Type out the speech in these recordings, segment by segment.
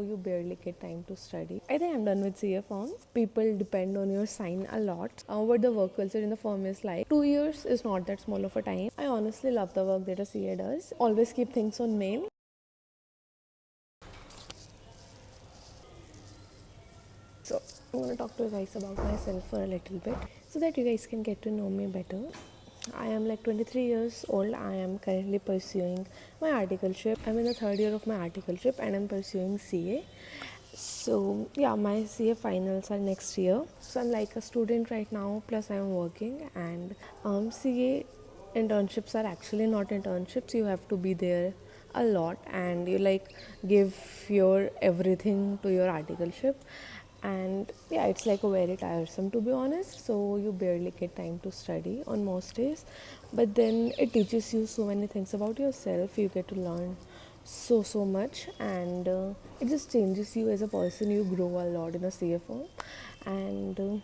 You barely get time to study. I think I'm done with CA forms. People depend on your sign a lot. What the work culture in the firm is like. 2 years is not that small of a time. I honestly love the work that a CA does. Always keep things on mail. So I'm gonna talk to you guys about myself for a little bit so that you guys can get to know me better. I am like 23 years old. I am currently pursuing my articleship. I'm in the third year of my articleship and I'm pursuing CA. So yeah, my CA finals are next year. So I'm like a student right now, plus I'm working. And CA internships are actually not internships. You have to be there a lot and you like give your everything to your articleship, and yeah, it's like a very tiresome, to be honest. So you barely get time to study on most days, but then it teaches you so many things about yourself. You get to learn so much, and it just changes you as a person. You grow a lot in a CFO, and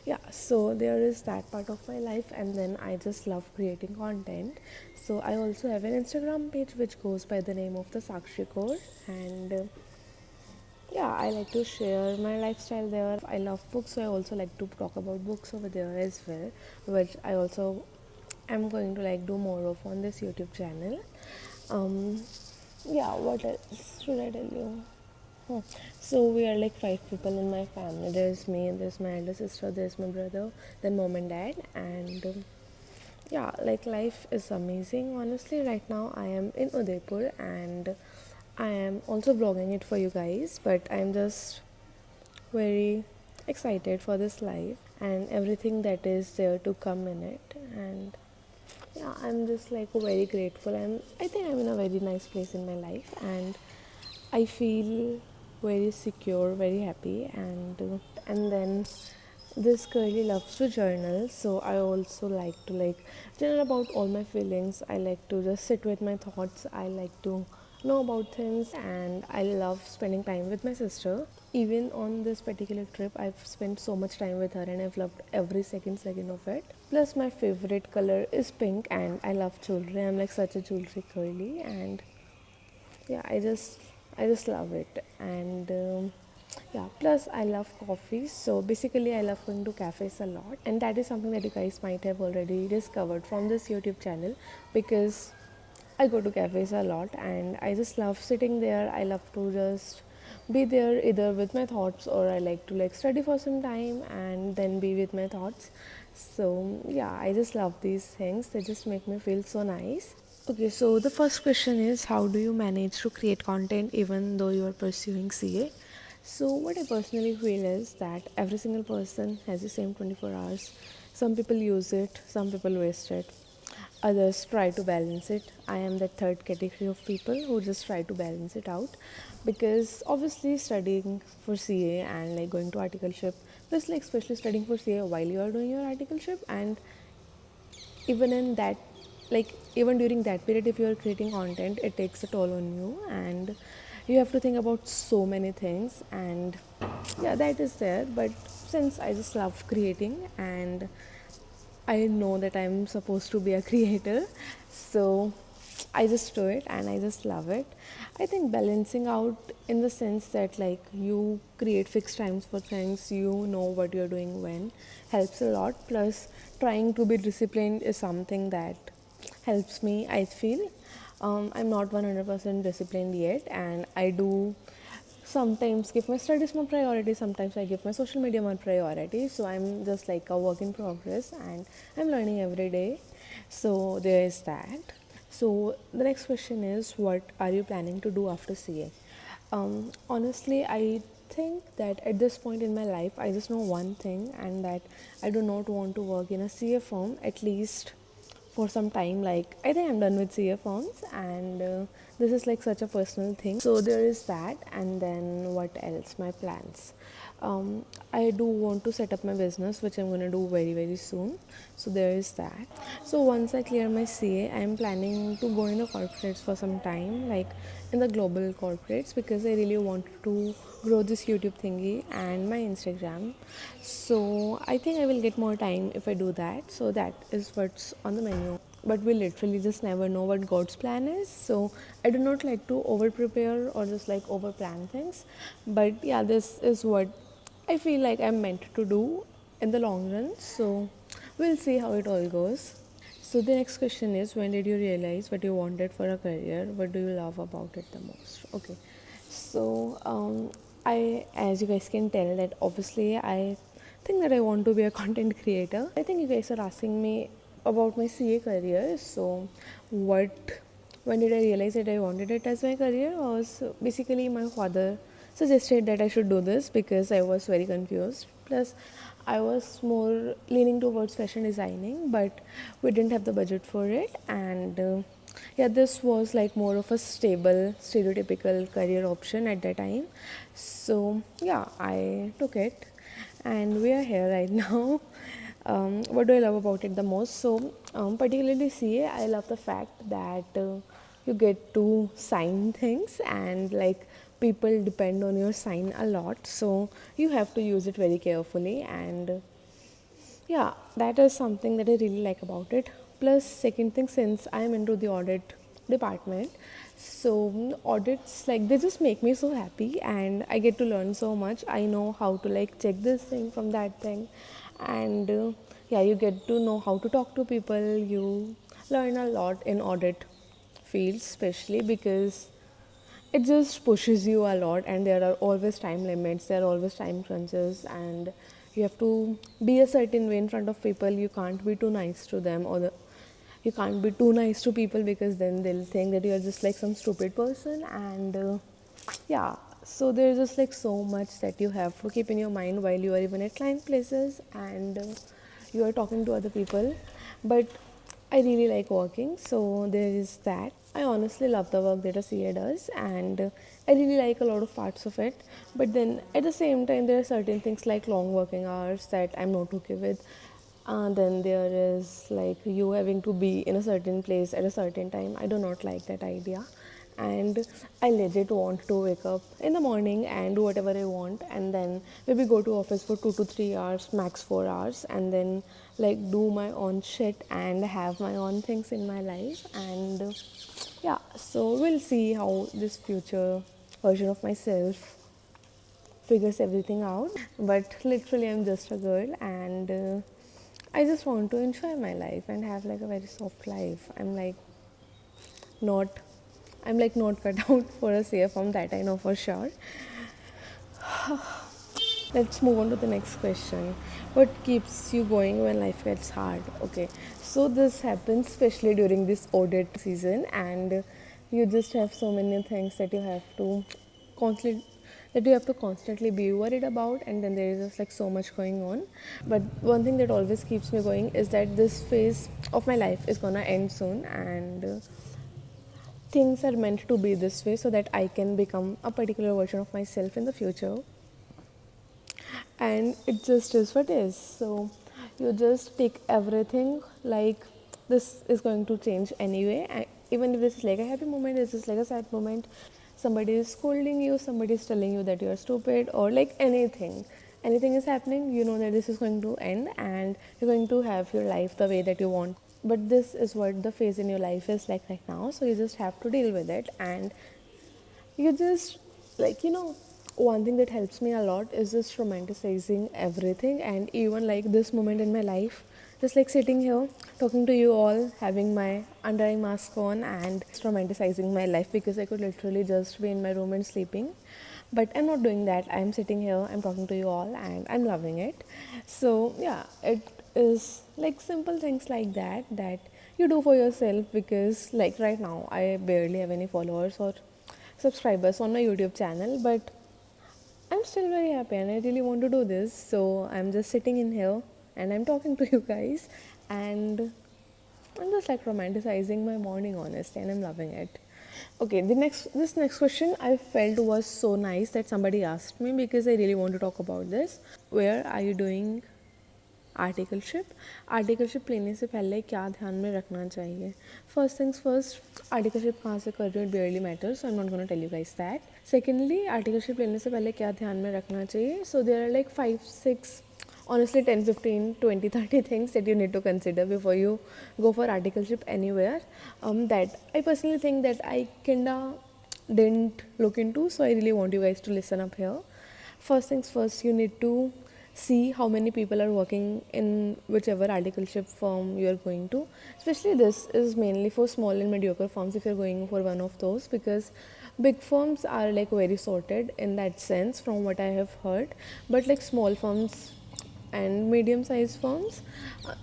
yeah, so there is that part of my life, and then I just love creating content. So I also have an Instagram page which goes by the name of the Sakshi Core, and yeah, I like to share my lifestyle there. I love books, so I also like to talk about books over there as well, which I also am going to like do more of on this YouTube channel. um yeah, what else should I tell you? Hmm. So we are like 5 people in my family. There's me, there's my elder sister, there's my brother, then mom and dad, and yeah, like life is amazing. Honestly, right now I am in Udaipur and I am also vlogging it for you guys, but I'm just very excited for this life and everything that is there to come in it. And yeah, I'm just like very grateful. I think I'm in a very nice place in my life, and I feel very secure, very happy, and then this girlie loves to journal, so I also like to like journal about all my feelings. I like to just sit with my thoughts. I like to know about things, and I love spending time with my sister. Even on this particular trip, I've spent so much time with her, and I've loved every second of it. Plus, my favorite color is pink, and I love jewelry. I'm like such a jewelry girly, and yeah, I just love it. And yeah, plus I love coffee, so basically I love going to cafes a lot, and that is something that you guys might have already discovered from this YouTube channel, because I go to cafes a lot and I just love sitting there. I love to just be there either with my thoughts, or I like to like study for some time and then be with my thoughts. So yeah, I just love these things. They just make me feel so nice. Okay, so the first question is, how do you manage to create content even though you are pursuing CA? So what I personally feel is that every single person has the same 24 hours. Some people use it, some people waste it, others try to balance it. I am that third category of people who just try to balance it out, because obviously studying for CA and like going to articleship, plus like especially studying for CA while you are doing your articleship, and even in that, like even during that period, if you are creating content, it takes a toll on you, and you have to think about so many things. And yeah, that is there. But since I just love creating, and I know that I'm supposed to be a creator, so I just do it and I just love it. I think balancing out in the sense that like you create fixed times for things, you know what you're doing when, helps a lot. Plus, trying to be disciplined is something that helps me, I feel. I'm not 100% disciplined yet, and I do sometimes give my studies more priority, sometimes I give my social media more priority. So I'm just like a work in progress, and I'm learning every day. So there is that. So the next question is, what are you planning to do after CA? Honestly, I think that at this point in my life, I just know one thing, and that I do not want to work in a CA firm, at least for some time. Like, I think I'm done with CA forms, and this is like such a personal thing. So there is that. And then what else? My plans. I do want to set up my business, which I'm going to do very soon. So there is that. So once I clear my CA, I'm planning to go in the corporates for some time, like in the global corporates, because I really want to grow this YouTube thingy and my Instagram. So I think I will get more time if I do that. So that is what's on the menu. but we literally just never know what God's plan is. So I do not like to over prepare or just like over plan things. But yeah, this is what I feel like I'm meant to do in the long run. So we'll see how it all goes. So the next question is, when did you realize what you wanted for a career? What do you love about it the most? Okay. So I, as you guys can tell, that obviously I think that I want to be a content creator. I think you guys are asking me about my CA career. So what, when did I realize that I wanted it as my career? Was basically my father suggested that I should do this because I was very confused. Plus, I was more leaning towards fashion designing, but we didn't have the budget for it. And yeah, this was like more of a stable, stereotypical career option at that time. So yeah, I took it, and we are here right now. What do I love about it the most? So, particularly CA, I love the fact that you get to sign things, and like people depend on your sign a lot, so you have to use it very carefully. And yeah, that is something that I really like about it. Plus, second thing, since I am into the audit department, so audits, like, they just make me so happy, and I get to learn so much. I know how to like check this thing from that thing, and yeah, you get to know how to talk to people. You learn a lot in audit fields, especially because it just pushes you a lot, and there are always time limits, there are always time crunches, and you have to be a certain way in front of people. You can't be too nice to them, or you can't be too nice to people, because then they'll think that you're just like some stupid person. And yeah, so there's just like so much that you have to keep in your mind while you are even at client places, and you are talking to other people. But I really like working, so there is that. I honestly love the work that a CA does, and I really like a lot of parts of it. But then at the same time, there are certain things like long working hours that I'm not okay with. Then there is like you having to be in a certain place at a certain time. I do not like that idea. And I legit want to wake up in the morning and do whatever I want, and then maybe go to office for 2 to 3 hours, max 4 hours, and then like do my own shit and have my own things in my life. And yeah, so we'll see how this future version of myself figures everything out. But literally, I'm just a girl, and I just want to enjoy my life and have like a very soft life. Not I'm like not cut out for a CA from that, I know for sure. Let's move on to the next question. What keeps you going when life gets hard? Okay, so this happens especially during this audit season, and you just have so many things that you have to constantly constantly be worried about, and then there is just like so much going on. But one thing that always keeps me going is that this phase of my life is gonna end soon, and things are meant to be this way so that I can become a particular version of myself in the future. And it just is what is. So you just take everything like this is going to change anyway. Even if this is like a happy moment, this is like a sad moment. Somebody is scolding you, somebody is telling you that you are stupid, or like anything. Anything is happening, you know that this is going to end, and you're going to have your life the way that you want. But this is what the phase in your life is like right now, so you just have to deal with it. And you just like, one thing that helps me a lot is just romanticizing everything. And even like this moment in my life, just like sitting here talking to you all, having my under eye mask on, and just romanticizing my life, because I could literally just be in my room and sleeping. But I'm not doing that. I'm sitting here, I'm talking to you all, and I'm loving it. So yeah, it is like simple things like that that you do for yourself. Because like right now I barely have any followers or subscribers on my YouTube channel, but I'm still very happy and I really want to do this. So I'm just sitting in here and I'm talking to you guys, and I'm just like romanticizing my morning, honestly, and I'm loving it. Okay, this next question I felt was so nice that somebody asked me, because I really want to talk about this. Where are you doing articleship articleship लेने से पहले क्या ध्यान में रखना चाहिए? First things first, articleship कहाँ से कर रही हो, it barely matters, I am not gonna tell you guys that. Secondly, articleship लेने से पहले क्या ध्यान में रखना चाहिए? So there are like 5-6 honestly 10, 15, 20, 30 things that you need to consider before you go for articleship anywhere, that I personally think that I kinda didn't look into, so I really want you guys to listen up here. First things first, you need to see how many people are working in whichever articleship firm you are going to. Especially this is mainly for small and mediocre firms if you're going for one of those, because big firms are like very sorted in that sense from what I have heard, but like small firms and medium sized firms,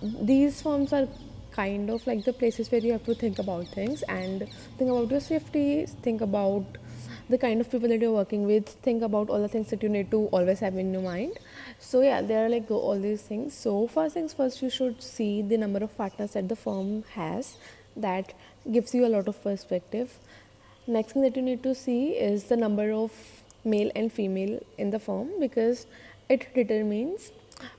these firms are kind of like the places where you have to think about things and think about your safety, think about the kind of people that you're working with, think about all the things that you need to always have in your mind. So yeah, there are like all these things. So first things first, you should see the number of partners that the firm has. That gives you a lot of perspective. Next thing that you need to see is the number of male and female in the firm, because it determines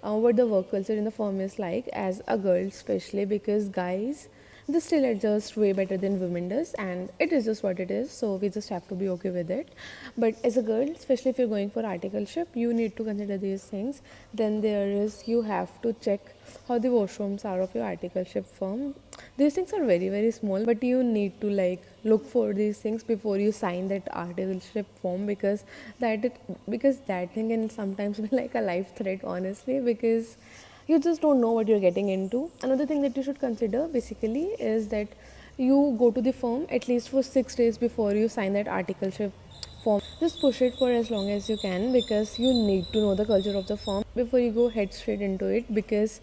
what the work culture in the firm is like. As a girl especially, because guys, they still adjust way better than women does, and it is just what it is, so we just have to be okay with it. But as a girl, especially if you're going for articleship, you need to consider these things. Then there is, you have to check how the washrooms are of your articleship firm. These things are very very small, but you need to like look for these things before you sign that articleship form, because that thing can sometimes be like a life threat, honestly, because you just don't know what you're getting into. Another thing that you should consider basically is that you go to the firm at least for 6 days before you sign that articleship form. Just push it for as long as you can, because you need to know the culture of the firm before you go head straight into it, because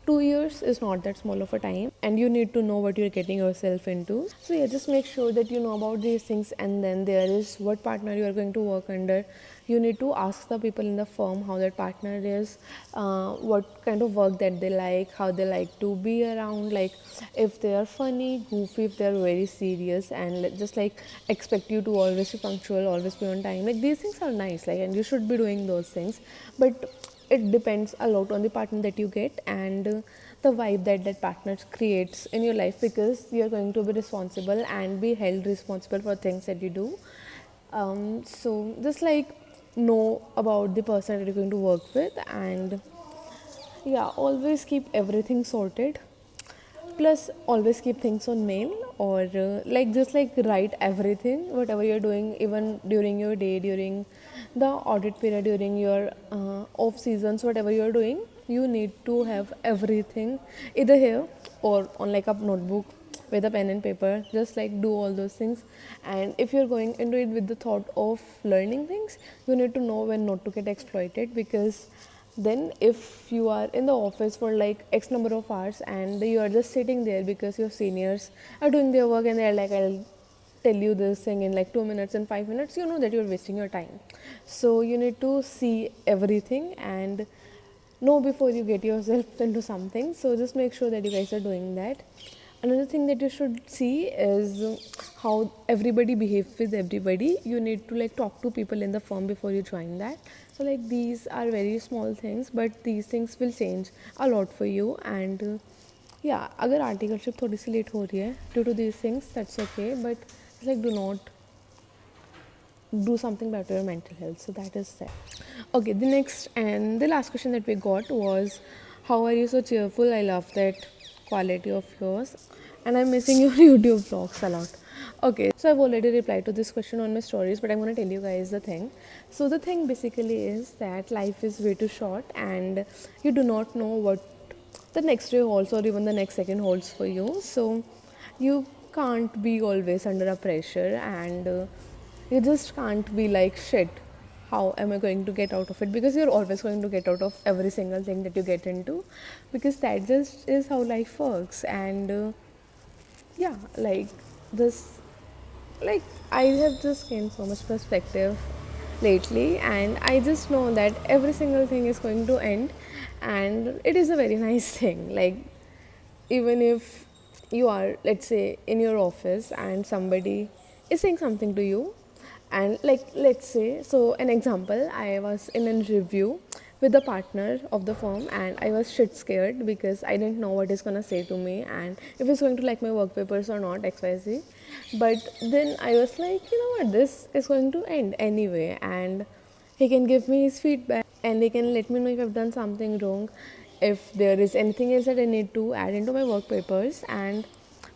2 years is not that small of a time and you need to know what you're getting yourself into. So yeah, just make sure that you know about these things. And then there is what partner you are going to work under. You need to ask the people in the firm how that partner is, what kind of work that they like, how they like to be around, like if they are funny, goofy, if they are very serious, and just like expect you to always be punctual, always be on time. Like these things are nice, like, and you should be doing those things. But it depends a lot on the partner that you get, and the vibe that that partner creates in your life, because you're going to be responsible and be held responsible for things that you do. So just like know about the person that you're going to work with, and yeah, always keep everything sorted. Plus always keep things on mail, or like just like write everything whatever you're doing, even during your day, during the audit period, during your off seasons, whatever you're doing, you need to have everything either here or on like a notebook with a pen and paper. Just like do all those things. And if you're going into it with the thought of learning things, you need to know when not to get exploited, because then if you are in the office for like x number of hours and you are just sitting there because your seniors are doing their work and they're like, I'll tell you this thing in like 2 minutes and 5 minutes, you know that you're wasting your time. So you need to see everything and know before you get yourself into something. So just make sure that you guys are doing that. Another thing that you should see is how everybody behaves with everybody. You need to like talk to people in the firm before you join that. So like these are very small things, but these things will change a lot for you. And yeah, अगर articleship थोड़ी सी late हो रही है due to these things, that's okay, but like do not do something better your mental health. So that is that. Okay, the next and the last question that we got was, how are you so cheerful? I love that quality of yours, and I'm missing your YouTube vlogs a lot. Okay, so I've already replied to this question on my stories, but I'm going to tell you guys the thing. So the thing basically is that life is way too short, and you do not know what the next day holds or even the next second holds for you. So you can't be always under a pressure, and you just can't be like, shit, how am I going to get out of it? Because you're always going to get out of every single thing that you get into, because that just is how life works. And yeah, like this, like I have just gained so much perspective lately, and I just know that every single thing is going to end, and it is a very nice thing. Like even if you are, let's say, in your office and somebody is saying something to you, and like let's say, so an example, I was in a review with the partner of the firm, and I was shit scared because I didn't know what he's gonna say to me and if he's going to like my work papers or not, xyz. But then I was like, you know what, this is going to end anyway, and he can give me his feedback and they can let me know if I've done something wrong, if there is anything else that I need to add into my work papers. And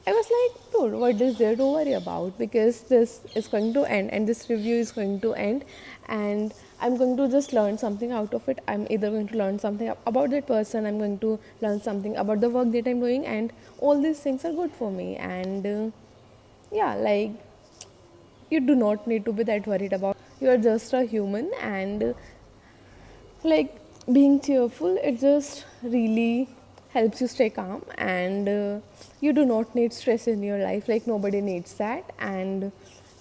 I was like, dude, what is there to worry about? Because this is going to end and this review is going to end, and I'm going to just learn something out of it. I'm either going to learn something about that person, I'm going to learn something about the work that I'm doing, and all these things are good for me. And yeah, like, you do not need to be that worried about. You are just a human, and like, being cheerful, it just really helps you stay calm, and you do not need stress in your life. Like, nobody needs that. And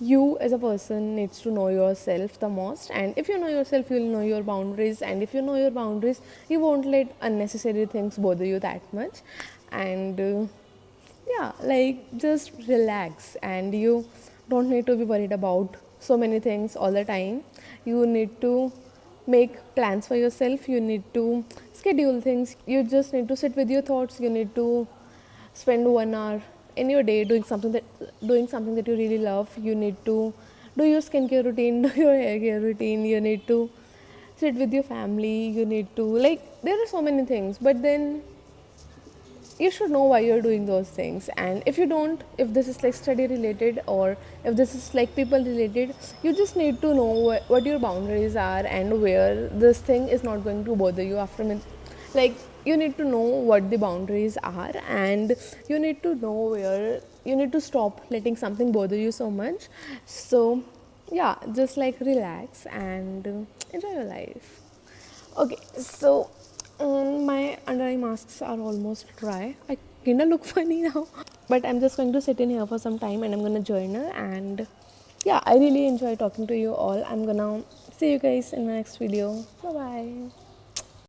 you as a person needs to know yourself the most, and if you know yourself, you'll know your boundaries, and if you know your boundaries, you won't let unnecessary things bother you that much. And yeah, like, just relax, and you don't need to be worried about so many things all the time. You need to make plans for yourself, you need to schedule things, you just need to sit with your thoughts, you need to spend 1 hour in your day doing something that you really love. You need to do your skincare routine, do your hair care routine, you need to sit with your family, you need to, like, there are so many things, but then you should know why you're doing those things. And if you don't, if this is like study related, or if this is like people related, you just need to know what your boundaries are, and where this thing is not going to bother you after like, you need to know what the boundaries are, and you need to know where you need to stop letting something bother you so much. So yeah, just like relax and enjoy your life. Okay, so my under eye masks are almost dry. I kinda look funny now, but I'm just going to sit in here for some time, and I'm gonna journal. And yeah, I really enjoy talking to you all. I'm gonna see you guys in my next video. Bye bye.